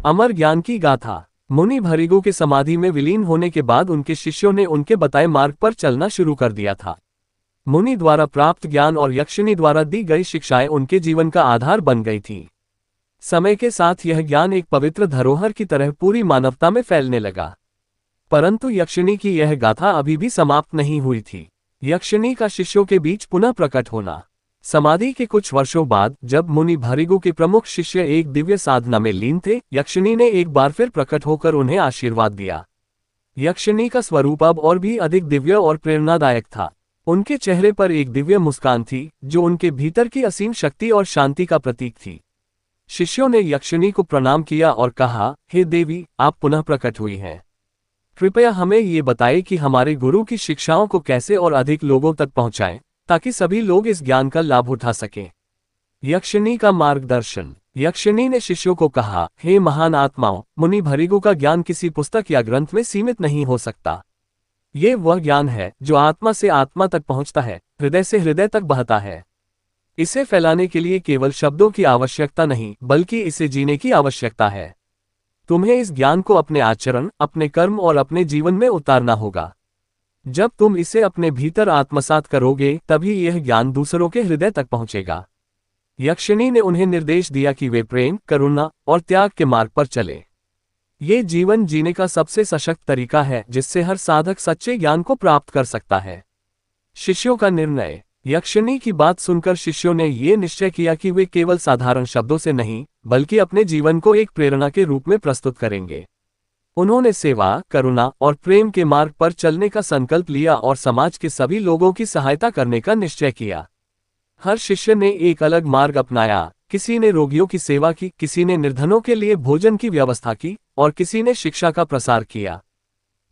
अमर ज्ञान की गाथा। मुनि भृगु के समाधि में विलीन होने के बाद उनके शिष्यों ने उनके बताए मार्ग पर चलना शुरू कर दिया था। मुनि द्वारा प्राप्त ज्ञान और यक्षिणी द्वारा दी गई शिक्षाएं उनके जीवन का आधार बन गई थी। समय के साथ यह ज्ञान एक पवित्र धरोहर की तरह पूरी मानवता में फैलने लगा। परंतु यक्षिणी की यह गाथा अभी भी समाप्त नहीं हुई थी। यक्षिणी का शिष्यों के बीच पुनः प्रकट होना। समाधि के कुछ वर्षों बाद जब मुनि भृगु के प्रमुख शिष्य एक दिव्य साधना में लीन थे, यक्षिणी ने एक बार फिर प्रकट होकर उन्हें आशीर्वाद दिया। यक्षिणी का स्वरूप अब और भी अधिक दिव्य और प्रेरणादायक था। उनके चेहरे पर एक दिव्य मुस्कान थी जो उनके भीतर की असीम शक्ति और शांति का प्रतीक थी। शिष्यों ने यक्षिणी को प्रणाम किया और कहा, हे देवी, आप पुनः प्रकट हुई हैं। कृपया हमें ये बताएं कि हमारे गुरु की शिक्षाओं को कैसे और अधिक लोगों तक पहुंचाएं, ताकि सभी लोग इस ज्ञान का लाभ उठा सकें। यक्षिणी का मार्गदर्शन। यक्षिणी ने शिष्यों को कहा, हे महान आत्माओं, मुनि भृगु का ज्ञान किसी पुस्तक या ग्रंथ में सीमित नहीं हो सकता। ये वह ज्ञान है जो आत्मा से आत्मा तक पहुंचता है, हृदय से हृदय तक बहता है। इसे फैलाने के लिए केवल शब्दों की आवश्यकता नहीं, बल्कि इसे जीने की आवश्यकता है। तुम्हें इस ज्ञान को अपने आचरण, अपने कर्म और अपने जीवन में उतारना होगा। जब तुम इसे अपने भीतर आत्मसात करोगे, तभी यह ज्ञान दूसरों के हृदय तक पहुंचेगा। यक्षिणी ने उन्हें निर्देश दिया कि वे प्रेम, करुणा और त्याग के मार्ग पर चले। ये जीवन जीने का सबसे सशक्त तरीका है जिससे हर साधक सच्चे ज्ञान को प्राप्त कर सकता है। शिष्यों का निर्णय। यक्षिणी की बात सुनकर शिष्यों ने ये निश्चय किया कि वे केवल साधारण शब्दों से नहीं, बल्कि अपने जीवन को एक प्रेरणा के रूप में प्रस्तुत करेंगे। उन्होंने सेवा, करुणा और प्रेम के मार्ग पर चलने का संकल्प लिया और समाज के सभी लोगों की सहायता करने का निश्चय किया। हर शिष्य ने एक अलग मार्ग अपनाया। किसी ने रोगियों की सेवा की, किसी ने निर्धनों के लिए भोजन की व्यवस्था की और किसी ने शिक्षा का प्रसार किया।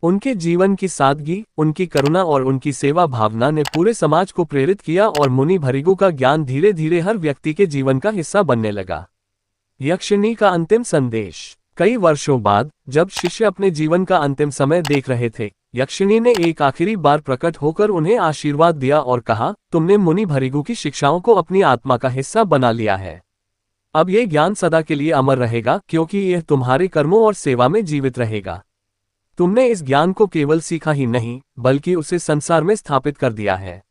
उनके जीवन की सादगी, उनकी करुणा और उनकी सेवा भावना ने पूरे समाज को प्रेरित किया और मुनि भृगु का ज्ञान धीरे धीरे हर व्यक्ति के जीवन का हिस्सा बनने लगा। यक्षिणी का अंतिम संदेश। कई वर्षों बाद जब शिष्य अपने जीवन का अंतिम समय देख रहे थे, यक्षिणी ने एक आखिरी बार प्रकट होकर उन्हें आशीर्वाद दिया और कहा, तुमने मुनि भृगु की शिक्षाओं को अपनी आत्मा का हिस्सा बना लिया है। अब यह ज्ञान सदा के लिए अमर रहेगा, क्योंकि यह तुम्हारे कर्मों और सेवा में जीवित रहेगा। तुमने इस ज्ञान को केवल सीखा ही नहीं, बल्कि उसे संसार में स्थापित कर दिया है।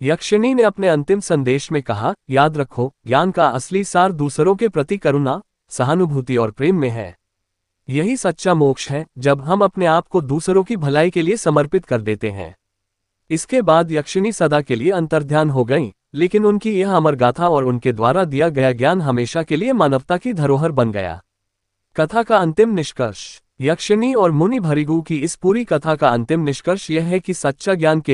यक्षिणी ने अपने अंतिम संदेश में कहा, याद रखो, ज्ञान का असली सार दूसरों के प्रति करुणा, सहानुभूति और प्रेम में है। यही सच्चा मोक्ष है, जब हम अपने आप को दूसरों की भलाई के लिए समर्पित कर देते हैं। इसके बाद यक्षिणी सदा के लिए अंतर्ध्यान हो गईं, लेकिन उनकी यह अमर गाथा और उनके द्वारा दिया गया ज्ञान हमेशा के लिए मानवता की धरोहर बन गया। कथा का अंतिम निष्कर्ष। यक्षिणी और मुनि भृगु की इस पूरी कथा का अंतिम निष्कर्ष यह है कि सच्चा ज्ञान केवल